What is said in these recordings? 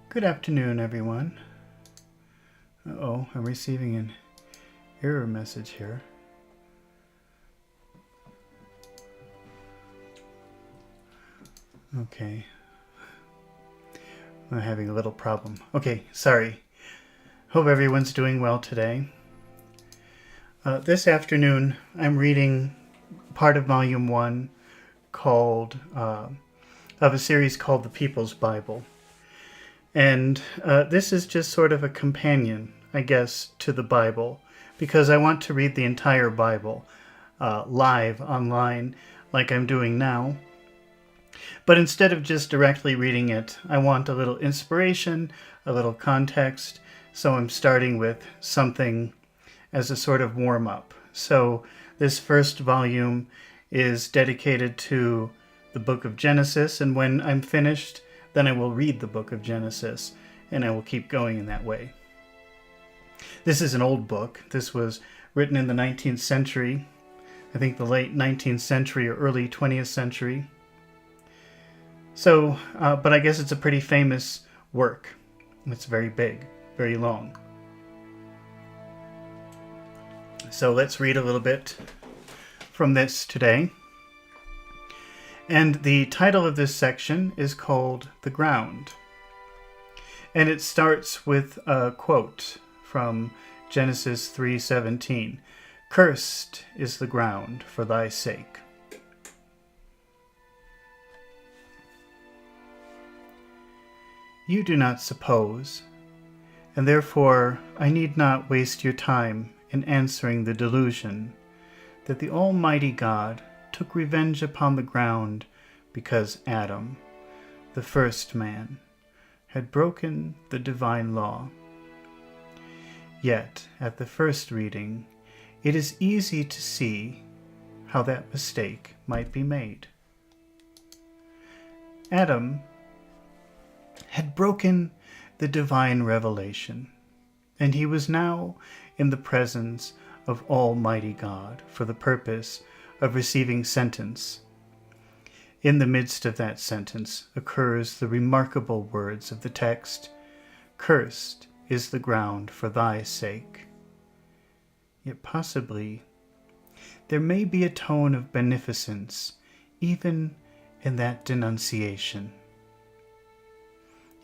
Good afternoon, everyone. Uh-oh, I'm receiving an error message here. Okay. I'm having a little problem. Okay, sorry. Hope everyone's doing well today. This afternoon, I'm reading part of Volume 1 of a series called The People's Bible. And this is just sort of a companion, I guess, to the Bible, because I want to read the entire Bible live online like I'm doing now. But instead of just directly reading it, I want a little inspiration, a little context, so I'm starting with something as a sort of warm-up. So this first volume is dedicated to the book of Genesis, and when I'm finished, then I will read the book of Genesis, and I will keep going in that way. This is an old book. This was written in the 19th century, I think the late 19th century or early 20th century. So, but I guess it's a pretty famous work. It's very big, very long. So let's read a little bit from this today. And the title of this section is called The Ground. And it starts with a quote from Genesis 3:17. Cursed is the ground for thy sake. You do not suppose, and therefore I need not waste your time in answering the delusion, that the Almighty God took revenge upon the ground because Adam, the first man, had broken the divine law. Yet, at the first reading, it is easy to see how that mistake might be made. Adam had broken the divine revelation, and he was now in the presence of Almighty God for the purpose of receiving sentence. In the midst of that sentence occurs the remarkable words of the text, Cursed is the ground for thy sake. Yet possibly there may be a tone of beneficence even in that denunciation.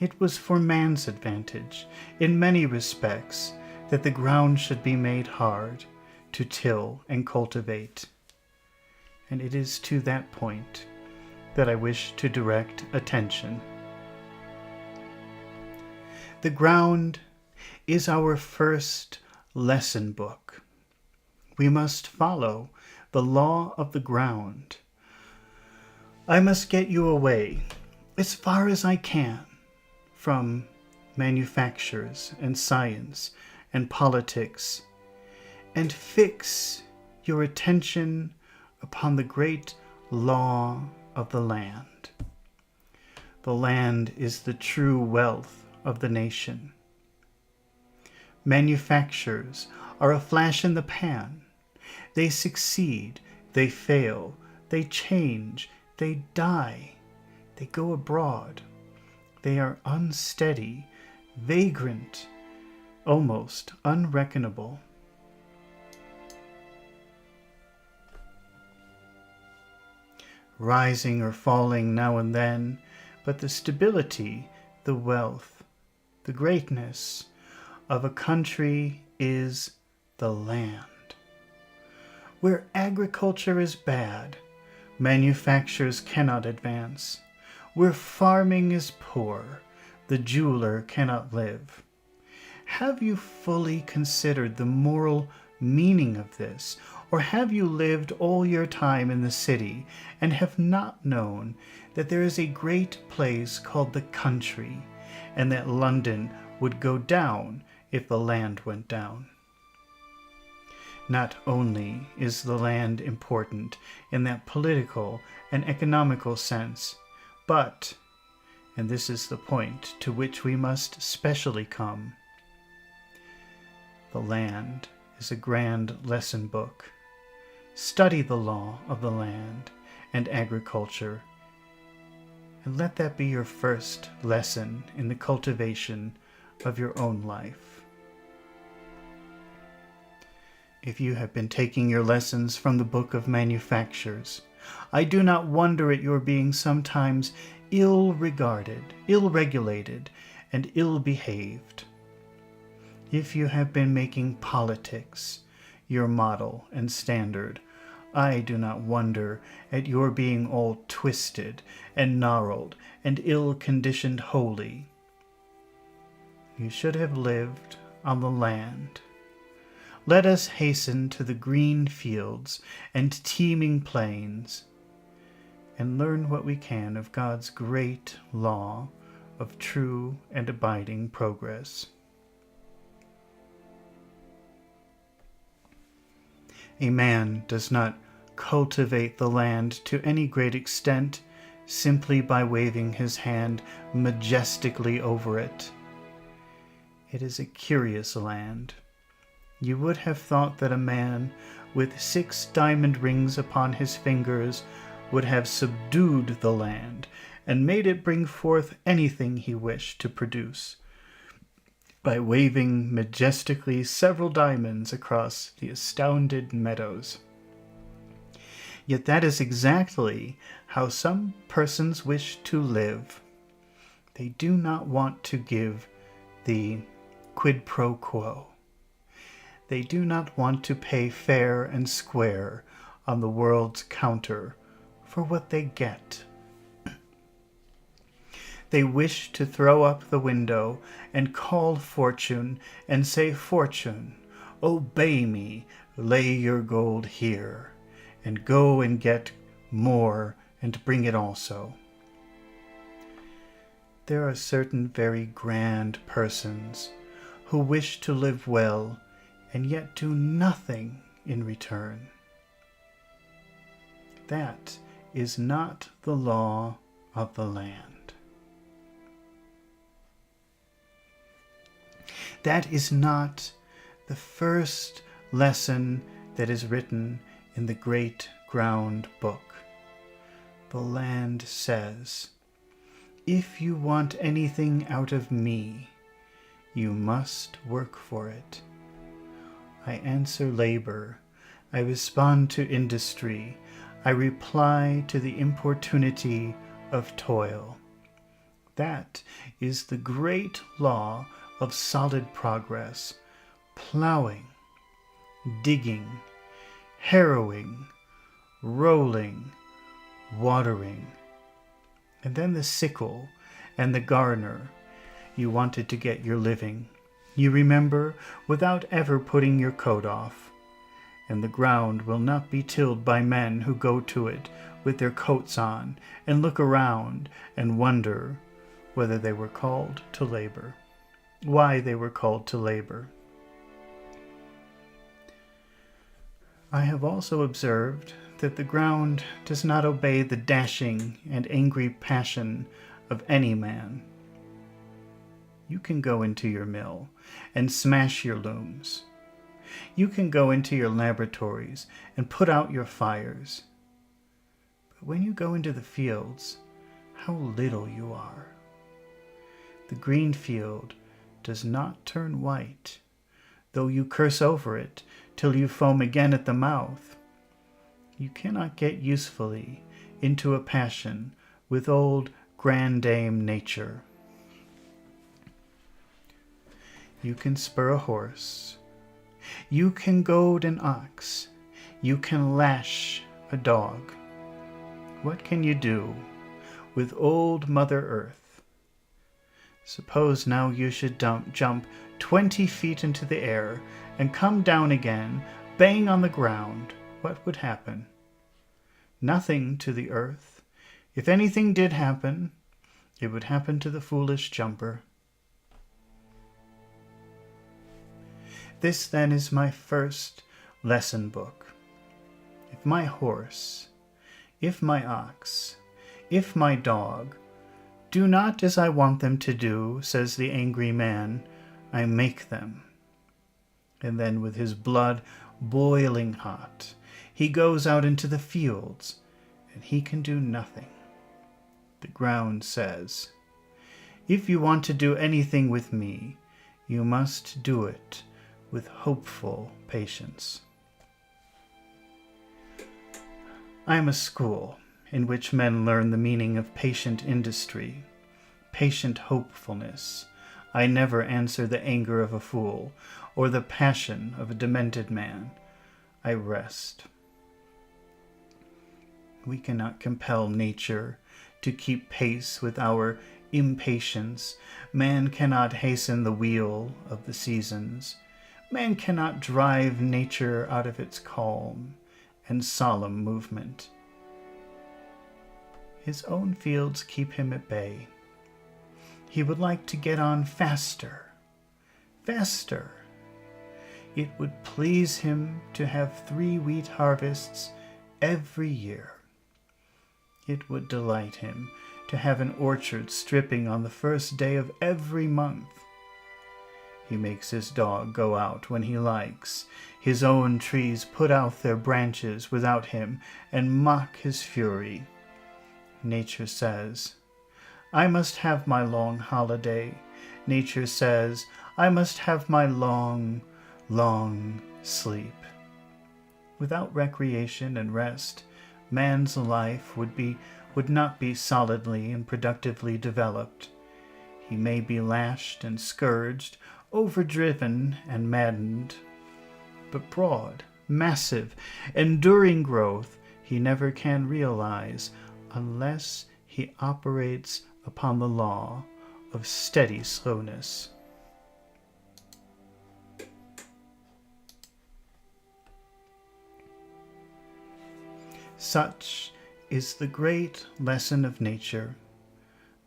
It was for man's advantage, in many respects, that the ground should be made hard to till and cultivate. And it is to that point that I wish to direct attention. The ground is our first lesson book. We must follow the law of the ground. I must get you away, as far as I can, from manufactures and science and politics, and fix your attention upon the great law of the land. The land is the true wealth of the nation. Manufactures are a flash in the pan. They succeed, they fail, they change, they die, they go abroad. They are unsteady, vagrant, almost unreckonable. Rising or falling now and then, but the stability, the wealth, the greatness of a country is the land. Where agriculture is bad, manufactures cannot advance. Where farming is poor, the jeweler cannot live. Have you fully considered the moral meaning of this, or have you lived all your time in the city and have not known that there is a great place called the country, and that London would go down if the land went down? Not only is the land important in that political and economical sense, but, and this is the point to which we must specially come, the land is a grand lesson book. Study the law of the land and agriculture And let that be your first lesson in the cultivation of your own life. If you have been taking your lessons from the Book of Manufactures, I do not wonder at your being sometimes ill-regarded, ill-regulated, and ill-behaved. If you have been making politics your model and standard, I do not wonder at your being all twisted and gnarled and ill-conditioned wholly. You should have lived on the land. Let us hasten to the green fields and teeming plains, and learn what we can of God's great law of true and abiding progress. A man does not cultivate the land to any great extent simply by waving his hand majestically over it. It is a curious land. You would have thought that a man with 6 diamond rings upon his fingers would have subdued the land and made it bring forth anything he wished to produce by waving majestically several diamonds across the astounded meadows. Yet that is exactly how some persons wish to live. They do not want to give the quid pro quo. They do not want to pay fair and square on the world's counter for what they get. They wish to throw up the window and call Fortune and say, "Fortune, obey me, lay your gold here, and go and get more and bring it also." There are certain very grand persons who wish to live well and yet do nothing in return. That is not the law of the land. That is not the first lesson that is written in the great ground book. The land says, "If you want anything out of me, you must work for it." I answer labor. I respond to industry. I reply to the importunity of toil. That is the great law of solid progress, plowing, digging, harrowing, rolling, watering, and then the sickle and the gardener. You wanted to get your living, you remember, without ever putting your coat off, and the ground will not be tilled by men who go to it with their coats on and look around and wonder whether they were called to labor, why they were called to labor. I have also observed that the ground does not obey the dashing and angry passion of any man. You can go into your mill and smash your looms. You can go into your laboratories and put out your fires. But when you go into the fields, how little you are. The green field does not turn white, though you curse over it till you foam again at the mouth. You cannot get usefully into a passion with old grandame nature. You can spur a horse. You can goad an ox. You can lash a dog. What can you do with old Mother Earth? Suppose now you should jump 20 feet into the air and come down again, bang on the ground. What would happen? Nothing to the earth. If anything did happen, it would happen to the foolish jumper. This then is my first lesson book. If my horse, if my ox, if my dog do not as I want them to do, says the angry man, I make them. And then with his blood boiling hot, he goes out into the fields, and he can do nothing. The ground says, "If you want to do anything with me, you must do it with hopeful patience." I am a school in which men learn the meaning of patient industry, patient hopefulness. I never answer the anger of a fool or the passion of a demented man. I rest. We cannot compel nature to keep pace with our impatience. Man cannot hasten the wheel of the seasons. Man cannot drive nature out of its calm and solemn movement. His own fields keep him at bay. He would like to get on faster, faster. It would please him to have 3 wheat harvests every year. It would delight him to have an orchard stripping on the first day of every month. He makes his dog go out when he likes. His own trees put out their branches without him and mock his fury. Nature says, "I must have my long holiday." Nature says, "I must have my long, long sleep." Without recreation and rest, man's life would not be solidly and productively developed. He may be lashed and scourged, overdriven and maddened, but broad, massive, enduring growth he never can realize unless he operates upon the law of steady slowness. Such is the great lesson of nature.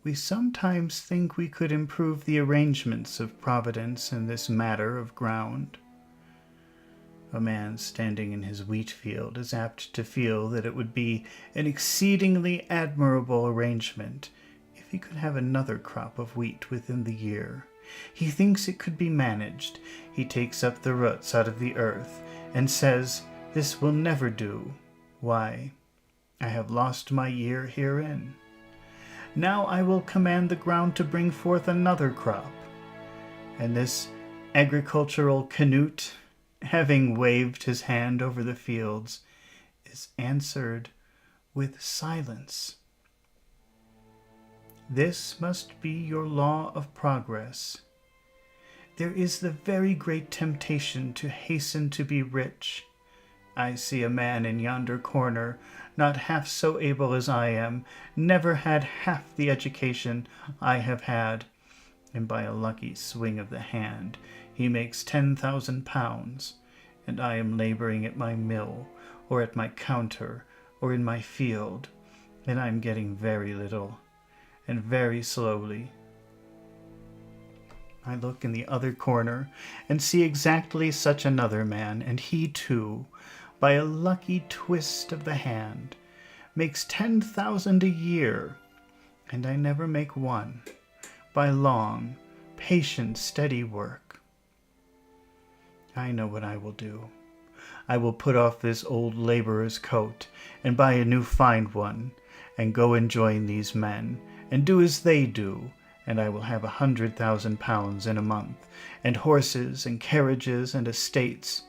We sometimes think we could improve the arrangements of Providence in this matter of ground. A man standing in his wheat field is apt to feel that it would be an exceedingly admirable arrangement if he could have another crop of wheat within the year. He thinks it could be managed. He takes up the roots out of the earth and says, "This will never do. Why, I have lost my year herein. Now I will command the ground to bring forth another crop." And this agricultural Canute, having waved his hand over the fields, is answered with silence. This must be your law of progress. There is the very great temptation to hasten to be rich. I see a man in yonder corner, not half so able as I am, never had half the education I have had, and by a lucky swing of the hand he makes 10,000 pounds, and I am laboring at my mill, or at my counter, or in my field, and I am getting very little, and very slowly. I look in the other corner and see exactly such another man, and he too, by a lucky twist of the hand, makes 10,000 a year, and I never make one, by long, patient, steady work. I know what I will do. I will put off this old laborer's coat, and buy a new fine one, and go and join these men, and do as they do, and I will have 100,000 pounds in a month, and horses, and carriages, and estates.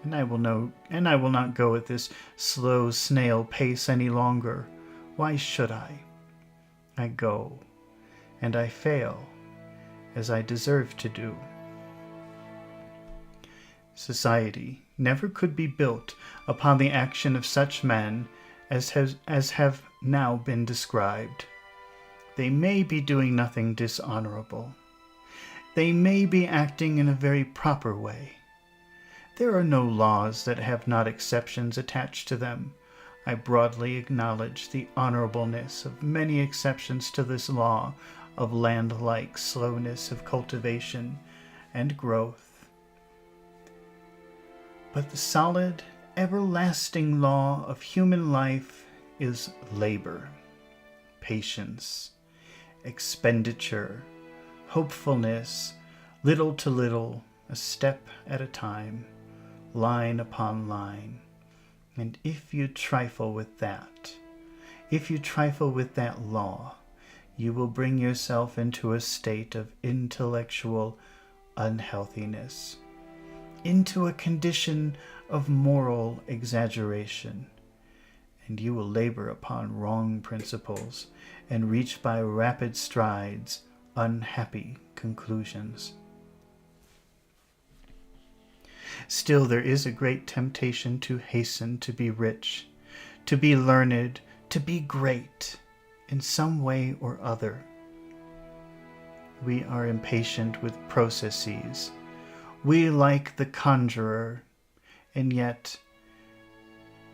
And I will not go at this slow snail pace any longer. Why should I? I go, and I fail, as I deserve to do. Society never could be built upon the action of such men as have now been described. They may be doing nothing dishonorable. They may be acting in a very proper way. There are no laws that have not exceptions attached to them. I broadly acknowledge the honorableness of many exceptions to this law of land-like slowness of cultivation and growth. But the solid, everlasting law of human life is labor, patience, expenditure, hopefulness, little to little, a step at a time, line upon line. And if you trifle with that, If you trifle with that law, you will bring yourself into a state of intellectual unhealthiness, into a condition of moral exaggeration, and you will labor upon wrong principles and reach by rapid strides unhappy conclusions. Still, there is a great temptation to hasten to be rich, to be learned, to be great in some way or other. We are impatient with processes. We like the conjurer, and yet,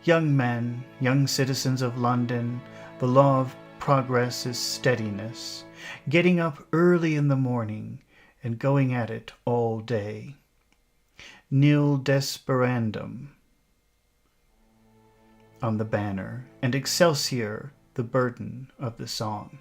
young men, young citizens of London, the law of progress is steadiness, getting up early in the morning and going at it all day. Nil desperandum on the banner, and Excelsior the burden of the song.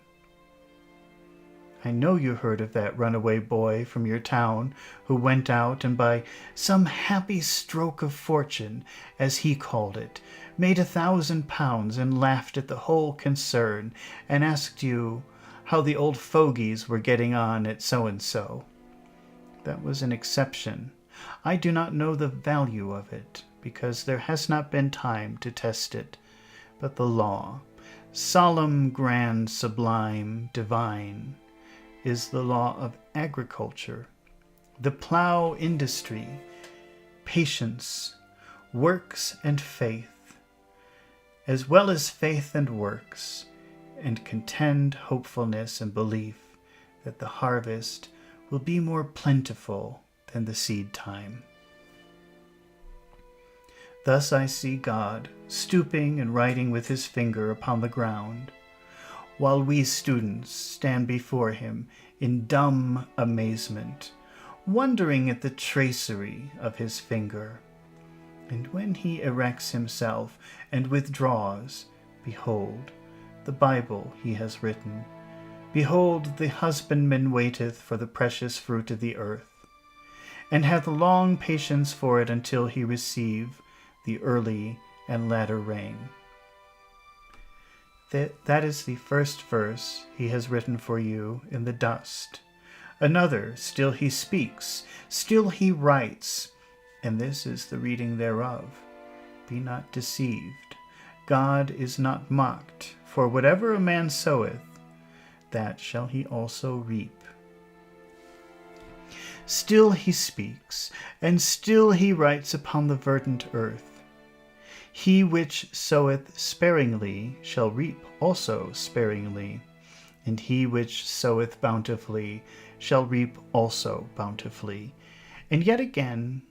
I know you heard of that runaway boy from your town who went out and by some happy stroke of fortune, as he called it, made £1,000 and laughed at the whole concern and asked you how the old fogies were getting on at so-and-so. That was an exception. I do not know the value of it, because there has not been time to test it. But the law, solemn, grand, sublime, divine, is the law of agriculture, the plough industry, patience, works and faith, as well as faith and works, and contend hopefulness and belief that the harvest will be more plentiful than the seed time. Thus I see God stooping and writing with his finger upon the ground, while we students stand before him in dumb amazement, wondering at the tracery of his finger. And when he erects himself and withdraws, behold, the Bible he has written. Behold, the husbandman waiteth for the precious fruit of the earth, and hath long patience for it until he receive the early and latter rain. That is the first verse he has written for you in the dust. Another, still he speaks, still he writes, and this is the reading thereof. Be not deceived. God is not mocked, for whatever a man soweth, that shall he also reap. Still he speaks, and still he writes upon the verdant earth. He which soweth sparingly shall reap also sparingly, and he which soweth bountifully shall reap also bountifully. And yet again,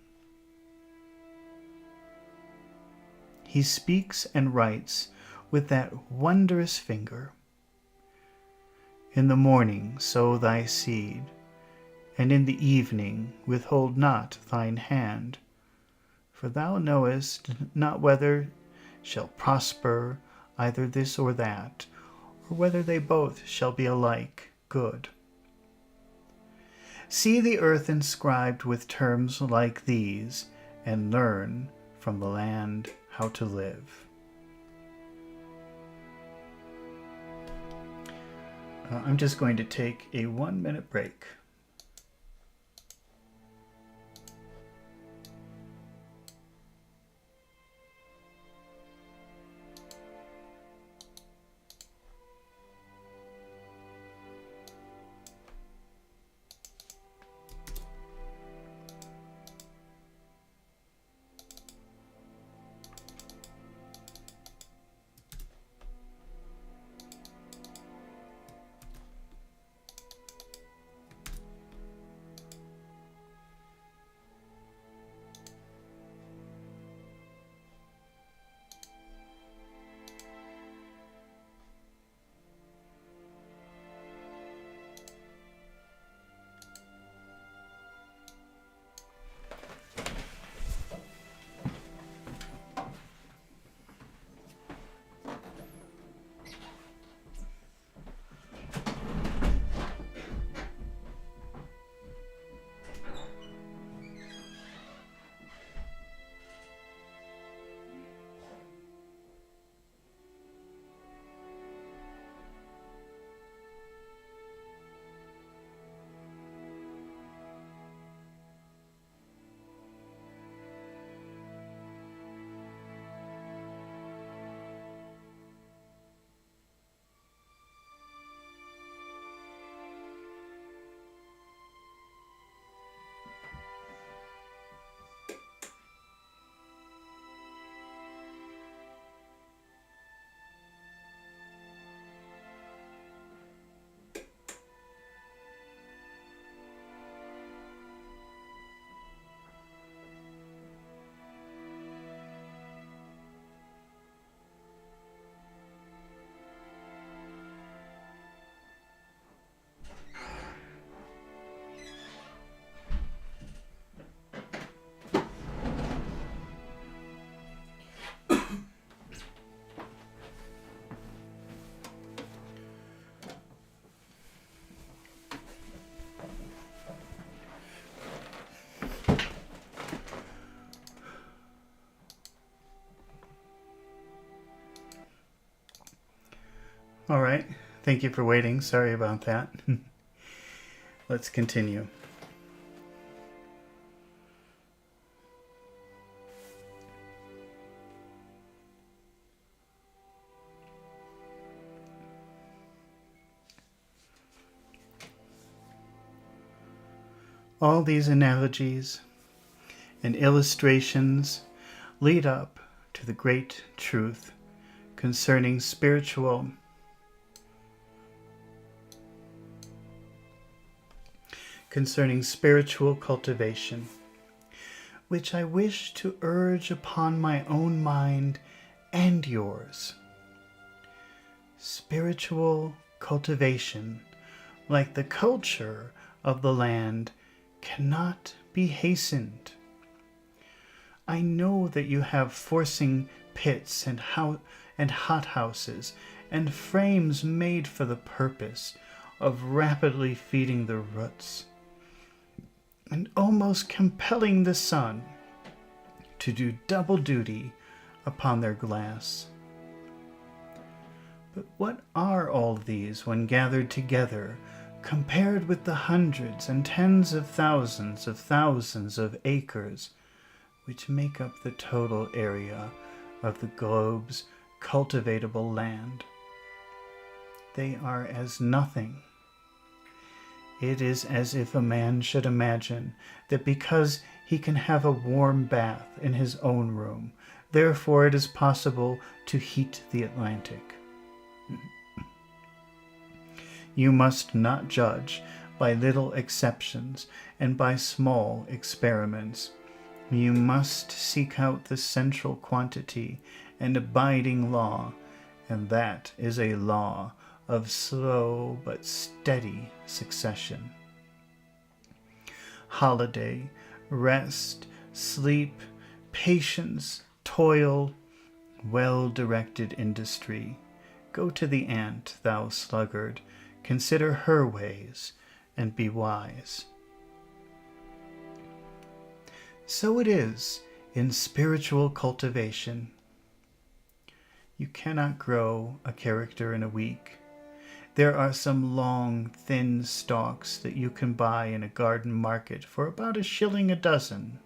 he speaks and writes with that wondrous finger. In the morning sow thy seed, and in the evening withhold not thine hand. For thou knowest not whether shall prosper either this or that, or whether they both shall be alike good. See the earth inscribed with terms like these, and learn from the land how to live. I'm just going to take a 1-minute break. All right. Thank you for waiting. Sorry about that. Let's continue. All these analogies and illustrations lead up to the great truth concerning spiritual cultivation, which I wish to urge upon my own mind and yours. Spiritual cultivation, like the culture of the land, cannot be hastened. I know that you have forcing pits and hothouses and frames made for the purpose of rapidly feeding the roots and almost compelling the sun to do double duty upon their glass. But what are all these when gathered together, compared with the hundreds and tens of thousands of acres which make up the total area of the globe's cultivatable land? They are as nothing. It is as if a man should imagine that because he can have a warm bath in his own room, therefore it is possible to heat the Atlantic. You must not judge by little exceptions and by small experiments. You must seek out the central quantity and abiding law, and that is a law of slow but steady succession. Holiday, rest, sleep, patience, toil, well-directed industry. Go to the ant, thou sluggard, consider her ways, and be wise. So it is in spiritual cultivation. You cannot grow a character in a week. There are some long, thin stalks that you can buy in a garden market for about $1 a dozen.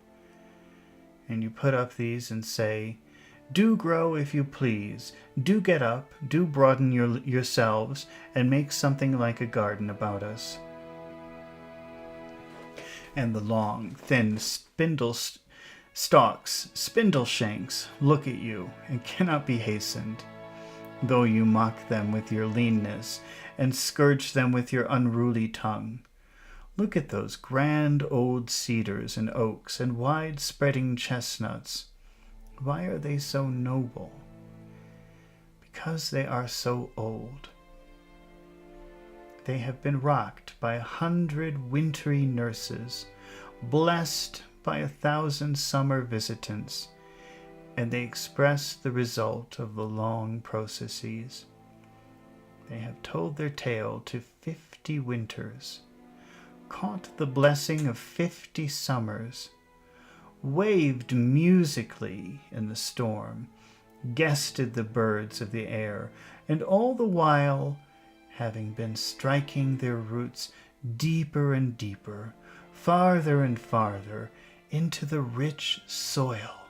And you put up these and say, "Do grow if you please. Do get up. Do broaden yourselves and make something like a garden about us." And the long, thin spindle shanks, look at you and cannot be hastened, though you mock them with your leanness and scourge them with your unruly tongue. Look at those grand old cedars and oaks and wide-spreading chestnuts. Why are they so noble? Because they are so old. They have been rocked by 100 wintry nurses, blessed by 1,000 summer visitants, and they express the result of the long processes. They have told their tale to 50 winters, caught the blessing of 50 summers, waved musically in the storm, guested the birds of the air, and all the while, having been striking their roots deeper and deeper, farther and farther into the rich soil.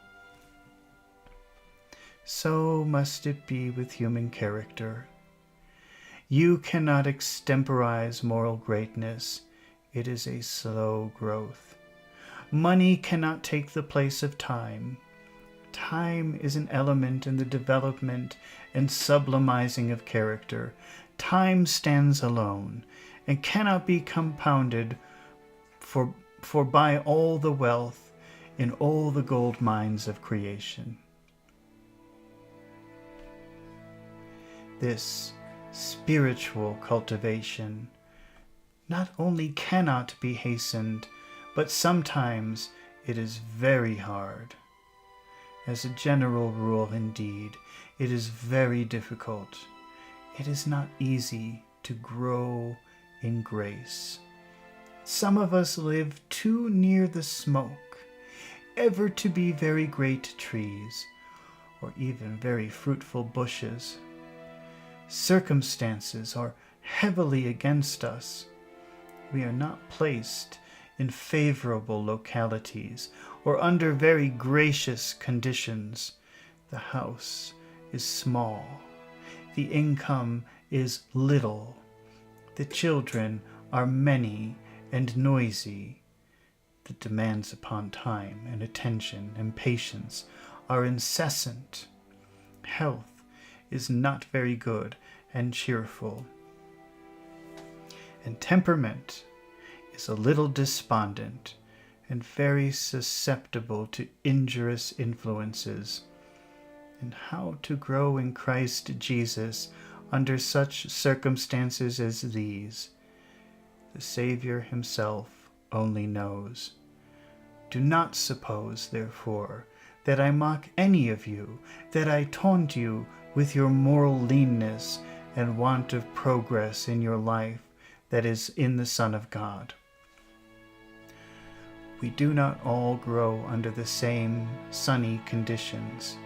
So must it be with human character. You cannot extemporize moral greatness. It is a slow growth. Money cannot take the place of time. Time is an element in the development and sublimizing of character. Time stands alone and cannot be compounded for by all the wealth in all the gold mines of creation. This spiritual cultivation not only cannot be hastened, but sometimes it is very hard. As a general rule, indeed, it is very difficult. It is not easy to grow in grace. Some of us live too near the smoke, ever to be very great trees, or even very fruitful bushes. circumstances are heavily against us. We are not placed in favorable localities or under very gracious conditions. The house is small. The income is little. The children are many and noisy. The demands upon time and attention and patience are incessant. Health is not very good and cheerful. And temperament is a little despondent and very susceptible to injurious influences. And how to grow in Christ Jesus under such circumstances as these, the Savior himself only knows. Do not suppose, therefore, that I mock any of you, that I taunt you with your moral leanness and want of progress in your life that is in the Son of God. We do not all grow under the same sunny conditions.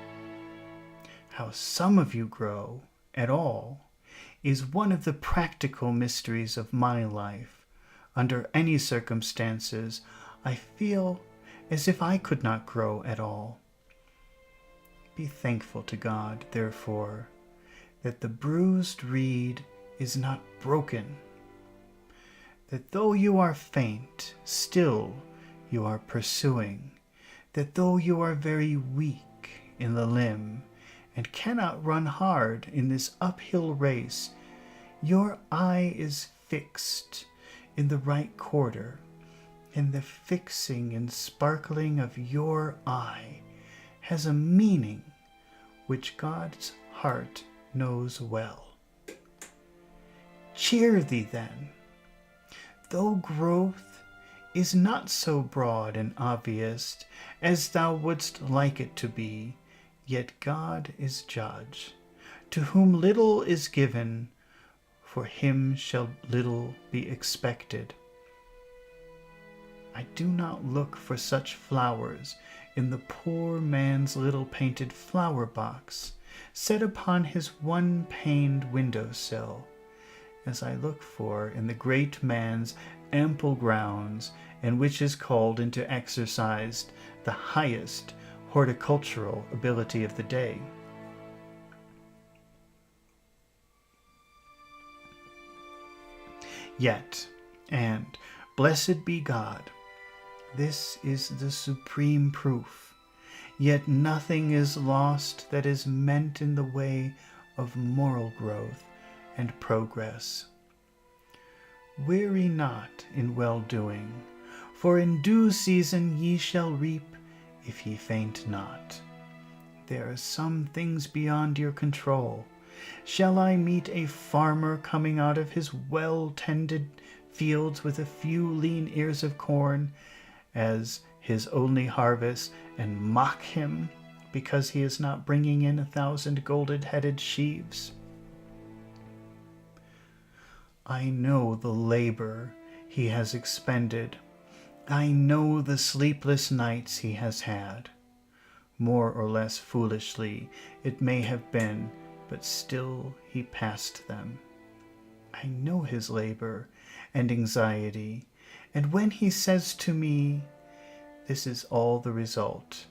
How some of you grow at all is one of the practical mysteries of my life. Under any circumstances, I feel as if I could not grow at all. Be thankful to God, therefore, that the bruised reed is not broken, that though you are faint, still you are pursuing, that though you are very weak in the limb, and cannot run hard in this uphill race, your eye is fixed in the right quarter, and the fixing and sparkling of your eye has a meaning which God's heart knows well. Cheer thee then, though growth is not so broad and obvious as thou wouldst like it to be, yet God is judge. To whom little is given, for him shall little be expected. I do not look for such flowers in the poor man's little painted flower box set upon his one-paned window-sill, as I look for in the great man's ample grounds, and which is called into exercise the highest horticultural ability of the day. Yet, and blessed be God, this is the supreme proof, yet nothing is lost that is meant in the way of moral growth and progress. Weary not in well-doing, for in due season ye shall reap if ye faint not. There are some things beyond your control. Shall I meet a farmer coming out of his well-tended fields with a few lean ears of corn as his only harvest, and mock him because he is not bringing in 1,000 golden-headed sheaves? I know the labor he has expended. I know the sleepless nights he has had. More or less foolishly it may have been, but still he passed them. I know his labor and anxiety, and when he says to me, "This is all the result,"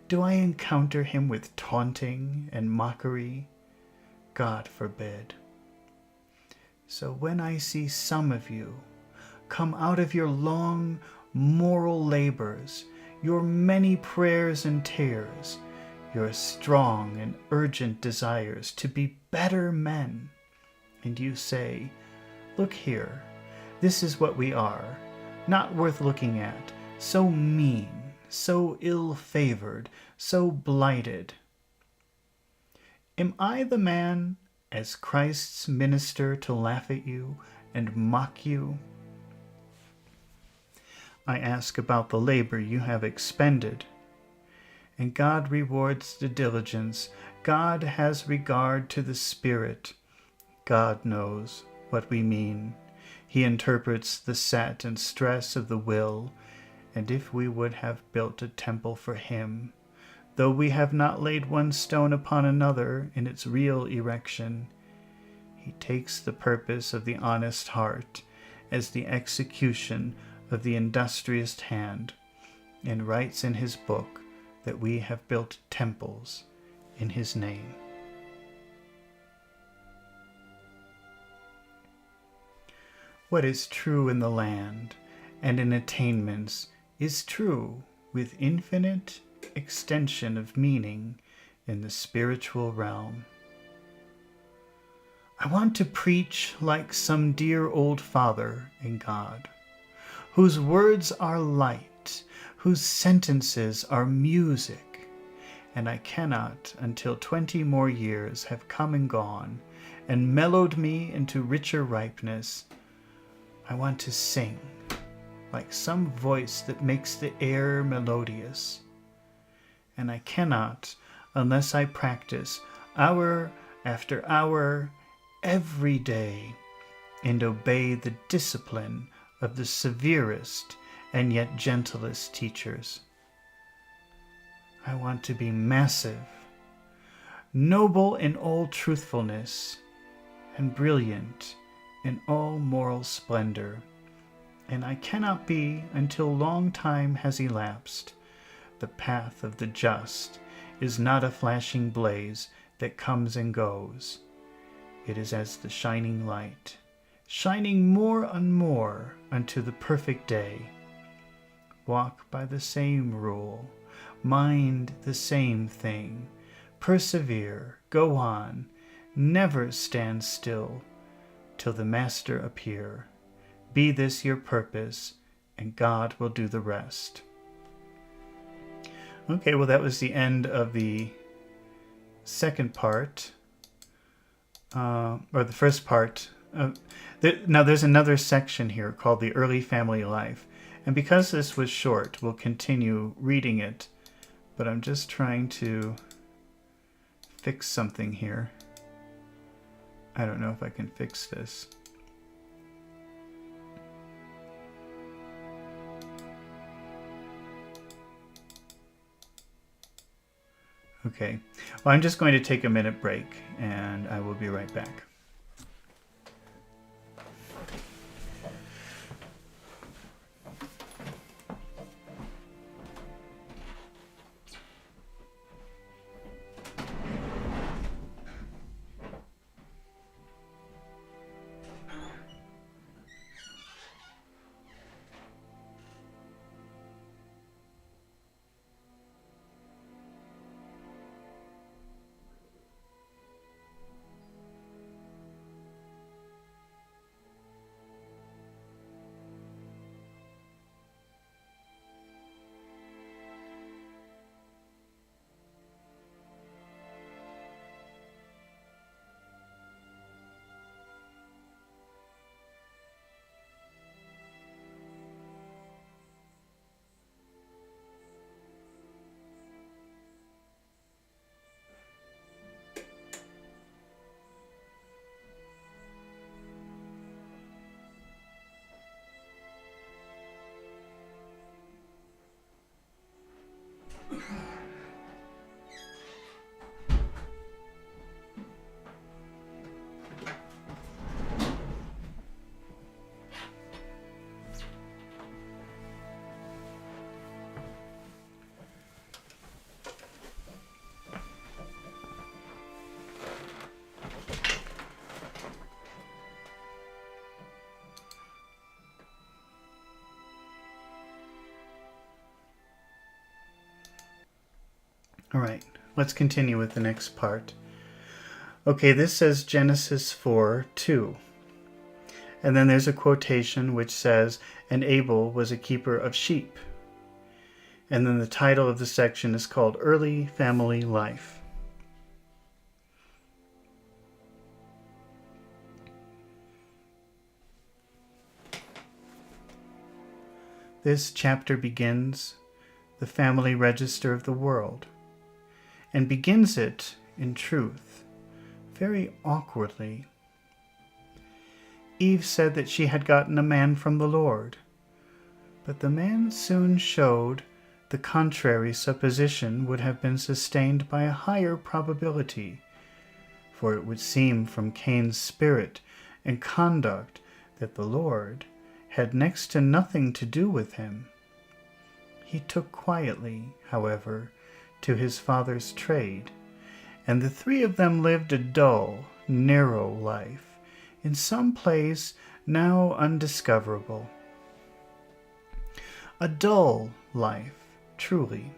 do I encounter him with taunting and mockery? God forbid. So when I see some of you come out of your long moral labors, your many prayers and tears, your strong and urgent desires to be better men, and you say, "Look here, this is what we are, not worth looking at, so mean, so ill-favored, so blighted." Am I the man, as Christ's minister, to laugh at you and mock you? I ask about the labor you have expended, and God rewards the diligence. God has regard to the spirit. God knows what we mean. He interprets the set and stress of the will, and if we would have built a temple for him, though we have not laid one stone upon another in its real erection, He takes the purpose of the honest heart as the execution of the industrious hand, and writes in his book that we have built temples in his name. What is true in the land and in attainments is true with infinite extension of meaning in the spiritual realm. I want to preach like some dear old father in God, whose words are light, whose sentences are music, and I cannot until 20 more years have come and gone and mellowed me into richer ripeness. I want to sing like some voice that makes the air melodious, and I cannot unless I practice hour after hour every day and obey the discipline of the severest and yet gentlest teachers. I want to be massive, noble in all truthfulness, and brilliant in all moral splendor, and I cannot be until long time has elapsed. The path of the just is not a flashing blaze that comes and goes. It is as the shining light, shining more and more unto the perfect day. Walk by the same rule, mind the same thing, persevere, go on, never stand still, till the Master appear. Be this your purpose, and God will do the rest. Okay, well, that was the end of the second part, or the first part. Now, there's another section here called The Early Family Life, and because this was short, we'll continue reading it, but I'm just trying to fix something here. I don't know if I can fix this. Okay, well, I'm just going to take a minute break, and I will be right back. All right, let's continue with the next part. Okay, this says Genesis 4:2. And then there's a quotation which says, "And Abel was a keeper of sheep." And then the title of the section is called Early Family Life. This chapter begins the family register of the world, and begins it, in truth, very awkwardly. Eve said that she had gotten a man from the Lord, but the man soon showed the contrary supposition would have been sustained by a higher probability, for it would seem from Cain's spirit and conduct that the Lord had next to nothing to do with him. He took quietly, however, to his father's trade, and the three of them lived a dull, narrow life in some place now undiscoverable. A dull life, truly.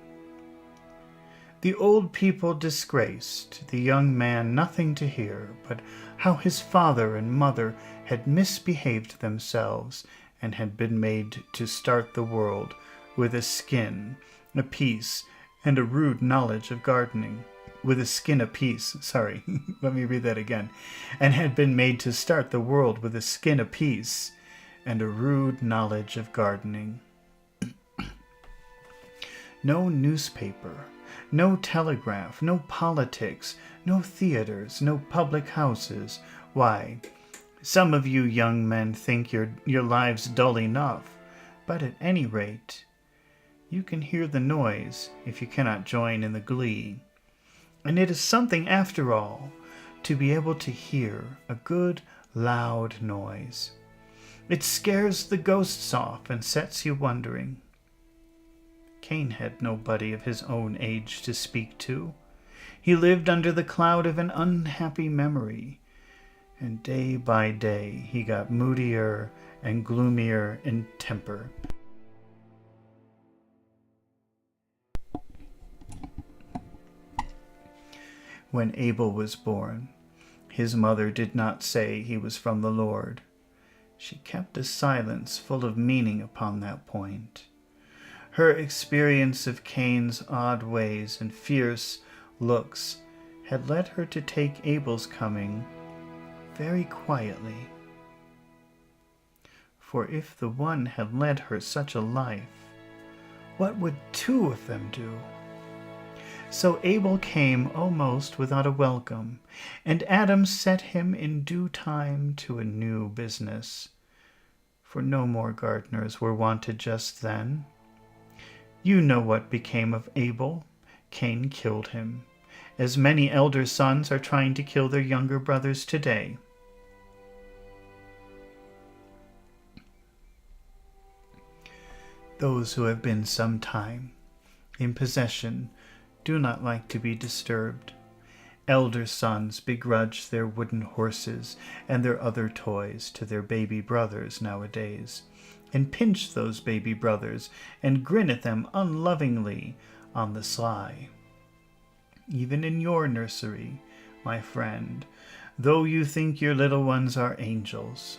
The old people disgraced, the young man nothing to hear but how his father and mother had misbehaved themselves and had been made to start the world with a skin apiece and a rude knowledge of gardening. With a skin apiece, sorry, let me read that again. And had been made to start the world with a skin apiece and a rude knowledge of gardening. No newspaper, no telegraph, no politics, no theaters, no public houses. Why, some of you young men think your lives dull enough, but at any rate, you can hear the noise if you cannot join in the glee. And it is something, after all, to be able to hear a good, loud noise. It scares the ghosts off and sets you wondering. Cain had nobody of his own age to speak to. He lived under the cloud of an unhappy memory, and day by day he got moodier and gloomier in temper. When Abel was born, his mother did not say he was from the Lord. She kept a silence full of meaning upon that point. Her experience of Cain's odd ways and fierce looks had led her to take Abel's coming very quietly. For if the one had led her such a life, what would two of them do? So Abel came almost without a welcome, and Adam set him in due time to a new business, for no more gardeners were wanted just then. You know what became of Abel. Cain killed him, as many elder sons are trying to kill their younger brothers today. Those who have been some time in possession do not like to be disturbed. Elder sons begrudge their wooden horses and their other toys to their baby brothers nowadays, and pinch those baby brothers and grin at them unlovingly on the sly. Even in your nursery, my friend, though you think your little ones are angels,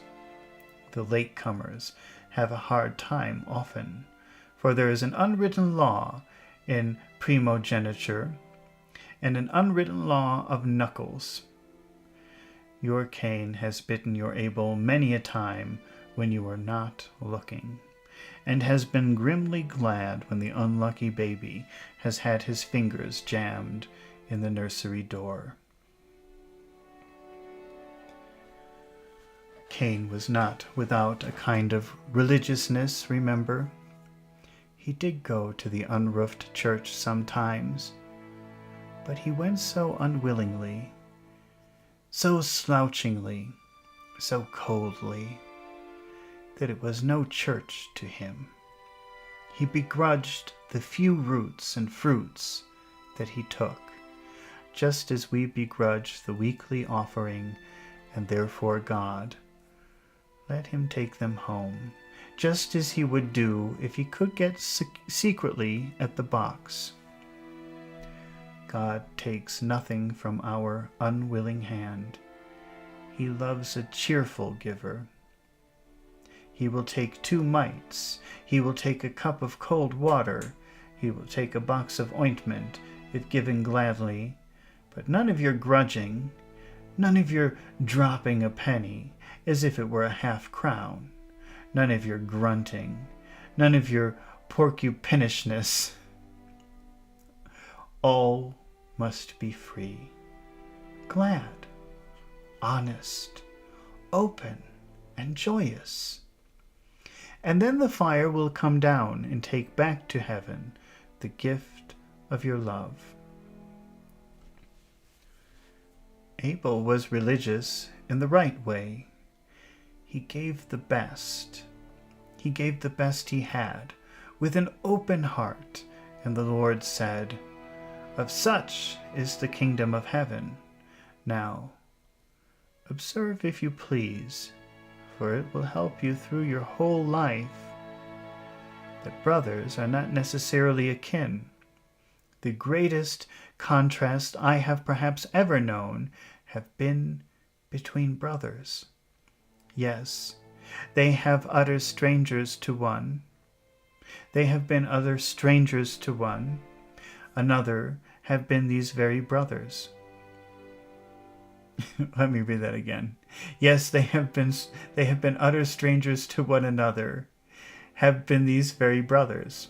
the latecomers have a hard time often, for there is an unwritten law in primogeniture and an unwritten law of knuckles. Your Cain has bitten your Abel many a time when you were not looking, and has been grimly glad when the unlucky baby has had his fingers jammed in the nursery door. Cain was not without a kind of religiousness, remember. He did go to the unroofed church sometimes, but he went so unwillingly, so slouchingly, so coldly, that it was no church to him. He begrudged the few roots and fruits that he took, just as we begrudge the weekly offering and therefore God. Let him take them home, just as he would do if he could get secretly at the box. God takes nothing from our unwilling hand. He loves a cheerful giver. He will take 2 mites. He will take a cup of cold water. He will take a box of ointment, if given gladly. But none of your grudging, none of your dropping a penny as if it were a half-crown, none of your grunting, none of your porcupinishness. All must be free, glad, honest, open, and joyous. And then the fire will come down and take back to heaven the gift of your love. Abel was religious in the right way. He gave the best. He gave the best he had, with an open heart, and the Lord said, "Of such is the kingdom of heaven." Now, observe if you please, for it will help you through your whole life, that brothers are not necessarily akin. The greatest contrast I have perhaps ever known have been between brothers. Yes, they have utter strangers to one. They have been utter strangers to one. Another have been these very brothers. Let me read that again. Yes, they have been utter strangers to one another, have been these very brothers.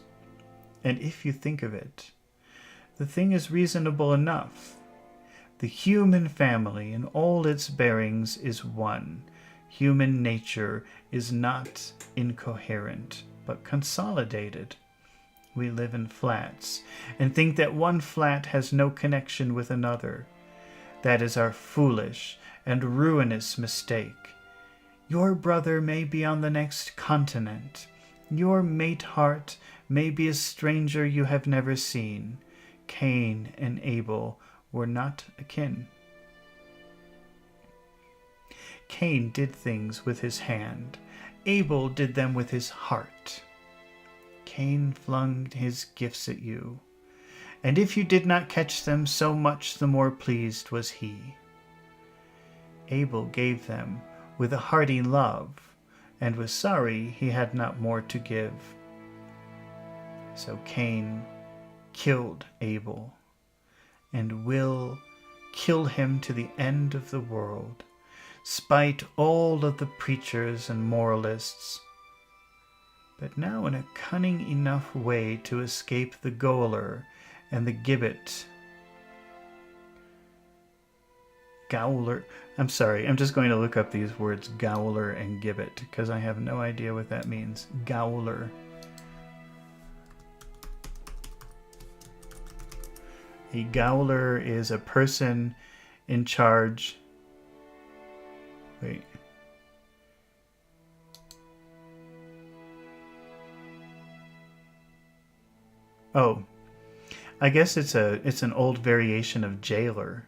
And if you think of it, the thing is reasonable enough. The human family in all its bearings is one. Human nature is not incoherent, but consolidated. We live in flats, and think that one flat has no connection with another. That is our foolish and ruinous mistake. Your brother may be on the next continent. Your mate heart may be a stranger you have never seen. Cain and Abel were not akin. Cain did things with his hand. Abel did them with his heart. Cain flung his gifts at you, and if you did not catch them, so much the more pleased was he. Abel gave them with a hearty love, and was sorry he had not more to give. So Cain killed Abel, and will kill him to the end of the world, spite all of the preachers and moralists, but now in a cunning enough way to escape the gaoler and the gibbet. Gaoler. I'm sorry, I'm just going to look up these words, gaoler and gibbet, because I have no idea what that means. Gaoler. A gaoler is a person in charge. Wait. Oh, I guess it's an old variation of jailer.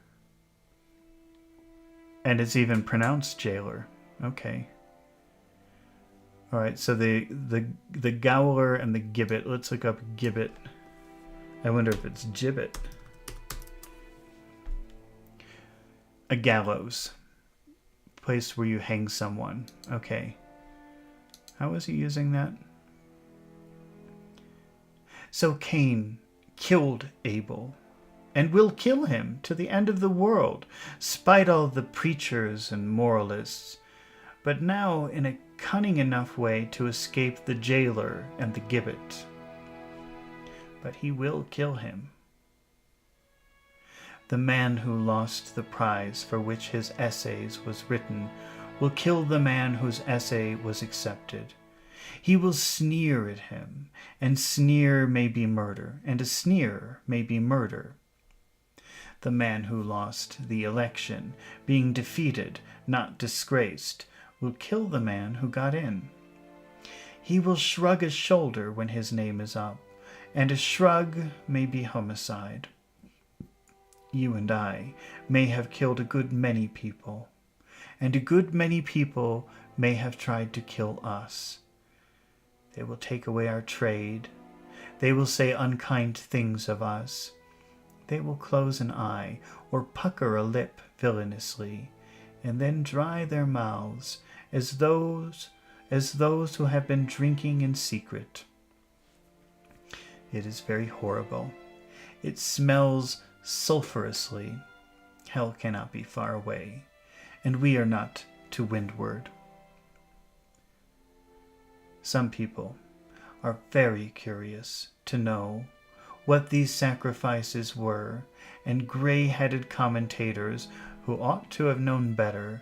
And it's even pronounced jailer. Okay. All right, so the gaoler and the gibbet. Let's look up gibbet. I wonder if it's gibbet. A gallows. Place where you hang someone. Okay. How is he using that? So Cain killed Abel, and will kill him to the end of the world, spite all the preachers and moralists, but now in a cunning enough way to escape the jailer and the gibbet. But he will kill him. The man who lost the prize for which his essays was written will kill the man whose essay was accepted. He will sneer at him, and sneer may be murder, and a sneer may be murder. The man who lost the election, being defeated, not disgraced, will kill the man who got in. He will shrug a shoulder when his name is up, and a shrug may be homicide. You and I may have killed a good many people, and a good many people may have tried to kill us. They will take away our trade. They will say unkind things of us. They will close an eye or pucker a lip villainously, and then dry their mouths as those who have been drinking in secret. It is very horrible. It smells sulphurously. Hell cannot be far away, and we are not to windward. Some people are very curious to know what these sacrifices were, and gray-headed commentators who ought to have known better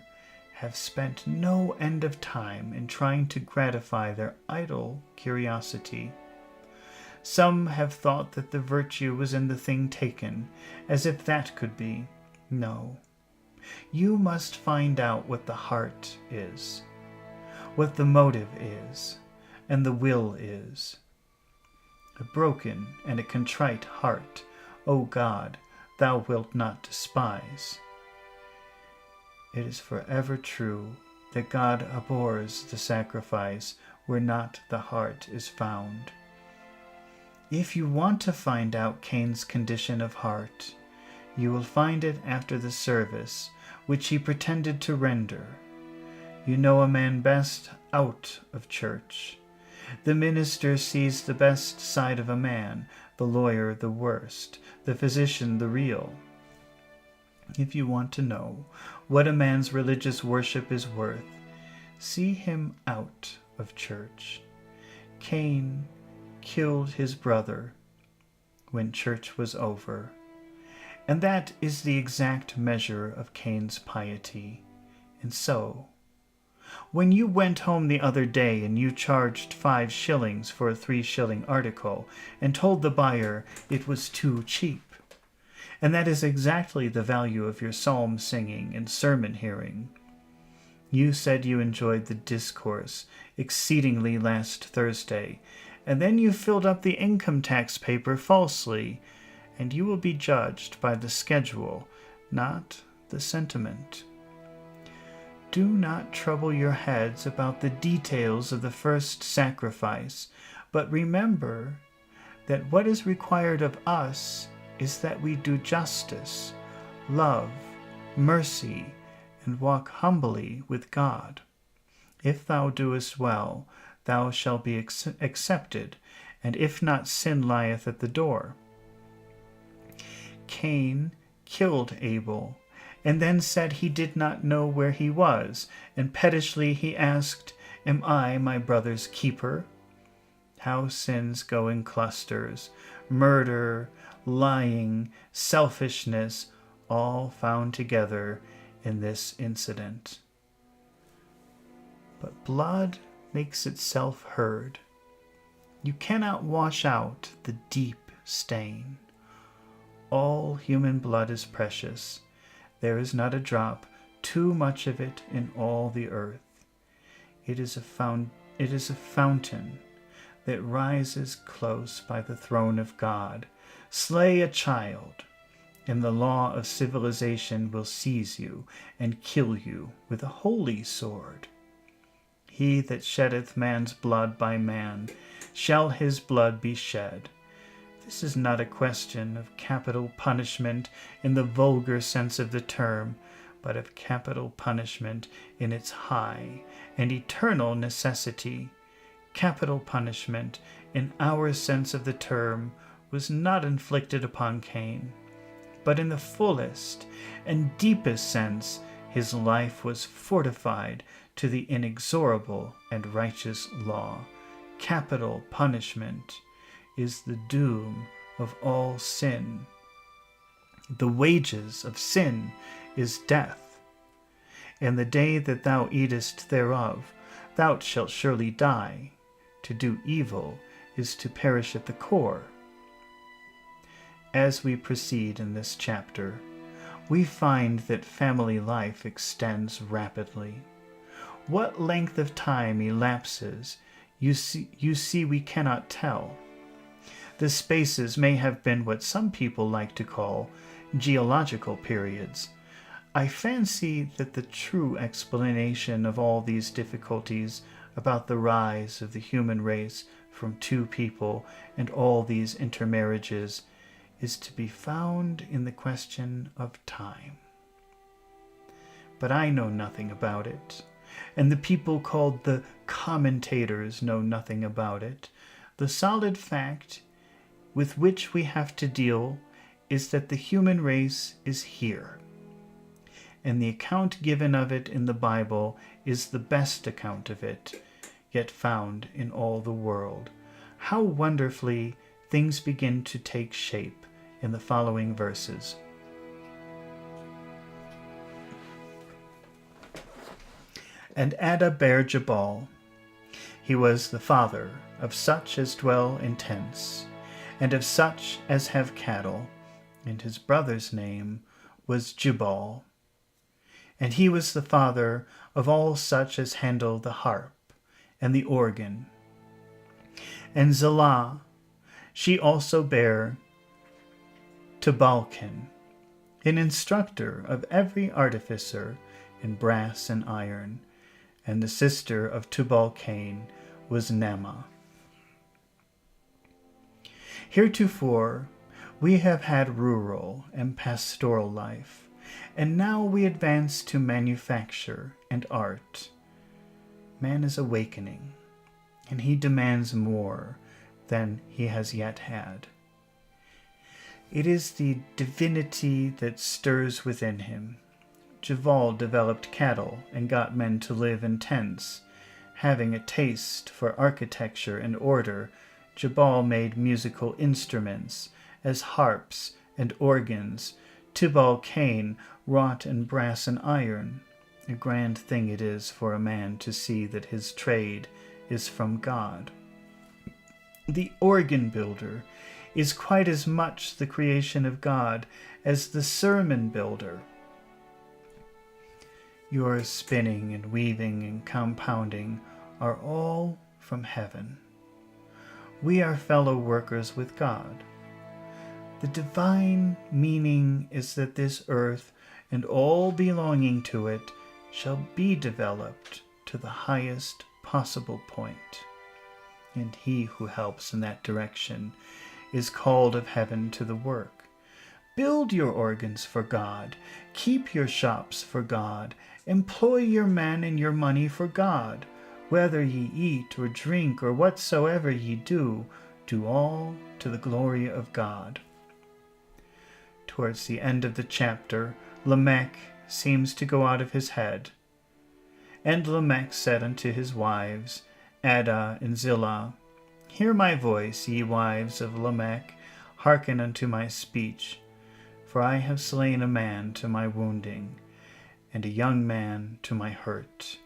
have spent no end of time in trying to gratify their idle curiosity. Some have thought that the virtue was in the thing taken, as if that could be. No, You must find out what the heart is, what the motive is, and the will is. A broken and a contrite heart, O God, thou wilt not despise. It is forever true that God abhors the sacrifice where not the heart is found. If you want to find out Cain's condition of heart, you will find it after the service which he pretended to render. You know a man best out of church. The minister sees the best side of a man, the lawyer the worst, the physician the real. If you want to know what a man's religious worship is worth, see him out of church. Cain killed his brother when church was over, and that is the exact measure of Cain's piety. And so, when you went home the other day and you charged 5 shillings for a 3-shilling article and told the buyer it was too cheap, and that is exactly the value of your psalm singing and sermon hearing. You said you enjoyed the discourse exceedingly last Thursday, and then you filled up the income tax paper falsely, and you will be judged by the schedule, not the sentiment. Do not trouble your heads about the details of the first sacrifice, but remember that what is required of us is that we do justice, love, mercy, and walk humbly with God. If thou doest well, thou shalt be accepted, and if not, sin lieth at the door. Cain killed Abel, and then said he did not know where he was, and pettishly he asked, Am I my brother's keeper? How sins go in clusters, murder, lying, selfishness, all found together in this incident. But blood makes itself heard. You cannot wash out the deep stain. All human blood is precious. There is not a drop too much of it in all the earth. It is a fountain that rises close by the throne of God. Slay a child, and the law of civilization will seize you and kill you with a holy sword. He that sheddeth man's blood by man, shall his blood be shed. This is not a question of capital punishment in the vulgar sense of the term, but of capital punishment in its high and eternal necessity. Capital punishment, in our sense of the term, was not inflicted upon Cain, but in the fullest and deepest sense his life was fortified to the inexorable and righteous law. Capital punishment is the doom of all sin. The wages of sin is death. And the day that thou eatest thereof, thou shalt surely die. To do evil is to perish at the core. As we proceed in this chapter, we find that family life extends rapidly. What length of time elapses, you see we cannot tell. The spaces may have been what some people like to call geological periods. I fancy that the true explanation of all these difficulties about the rise of the human race from 2 people and all these intermarriages is to be found in the question of time. But I know nothing about it, and the people called the commentators know nothing about it. The solid fact with which we have to deal is that the human race is here, and the account given of it in the Bible is the best account of it yet found in all the world. How wonderfully things begin to take shape in the following verses. And Adda bare Jabal. He was the father of such as dwell in tents, and of such as have cattle, and his brother's name was Jubal. and he was the father of all such as handle the harp and the organ. And Zillah, she also bare Tubalcain, an instructor of every artificer in brass and iron, and the sister of Tubalcain was Naamah. Heretofore we have had rural and pastoral life, and now we advance to manufacture and art. Man is awakening, and he demands more than he has yet had. It is the divinity that stirs within him. Jabal developed cattle and got men to live in tents. Having a taste for architecture and order, Jabal made musical instruments, as harps and organs. Tubalcain wrought in brass and iron. A grand thing it is for a man to see that his trade is from God. The organ builder is quite as much the creation of God as the sermon builder. Your spinning and weaving and compounding are all from heaven. We are fellow workers with God. The divine meaning is that this earth and all belonging to it shall be developed to the highest possible point. And he who helps in that direction is called of heaven to the work. Build your organs for God. Keep your shops for God. Employ your men and your money for God. Whether ye eat or drink or whatsoever ye do, do all to the glory of God. Towards the end of the chapter, Lamech seems to go out of his head. And Lamech said unto his wives, Adah and Zillah, Hear my voice, ye wives of Lamech, hearken unto my speech. For I have slain a man to my wounding, and a young man to my hurt.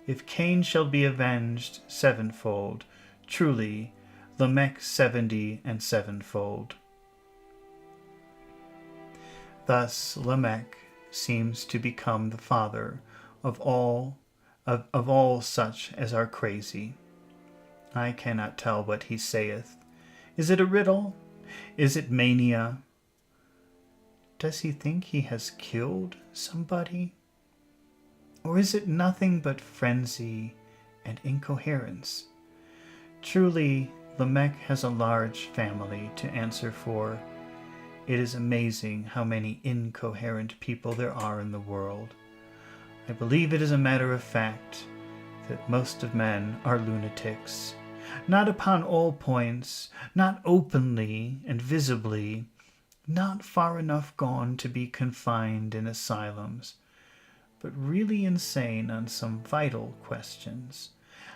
If Cain shall be avenged sevenfold, truly Lamech 70 and sevenfold. Thus Lamech seems to become the father of all such as are crazy. I cannot tell what he saith. Is it a riddle? Is it mania? Does he think he has killed somebody? Or is it nothing but frenzy and incoherence? Truly, Lamech has a large family to answer for. It is amazing how many incoherent people there are in the world. I believe it is a matter of fact that most of men are lunatics, not upon all points, not openly and visibly, not far enough gone to be confined in asylums, but really insane on some vital questions.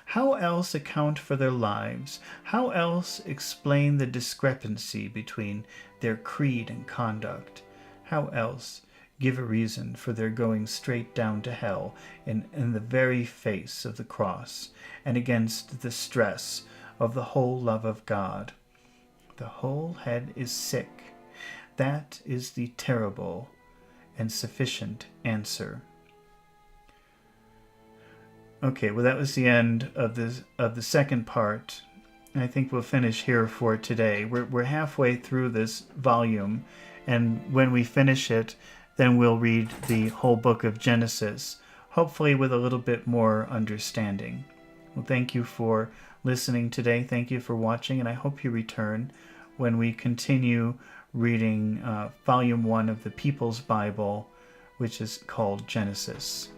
How else account for their lives? How else explain the discrepancy between their creed and conduct? How else give a reason for their going straight down to hell in the very face of the cross and against the stress of the whole love of God? The whole head is sick. That is the terrible and sufficient answer. Okay, well, that was the end of the second part. I think we'll finish here for today. We're halfway through this volume, and when we finish it, then we'll read the whole book of Genesis, hopefully with a little bit more understanding. Well, thank you for listening today. Thank you for watching, and I hope you return when we continue reading Volume 1 of the People's Bible, which is called Genesis.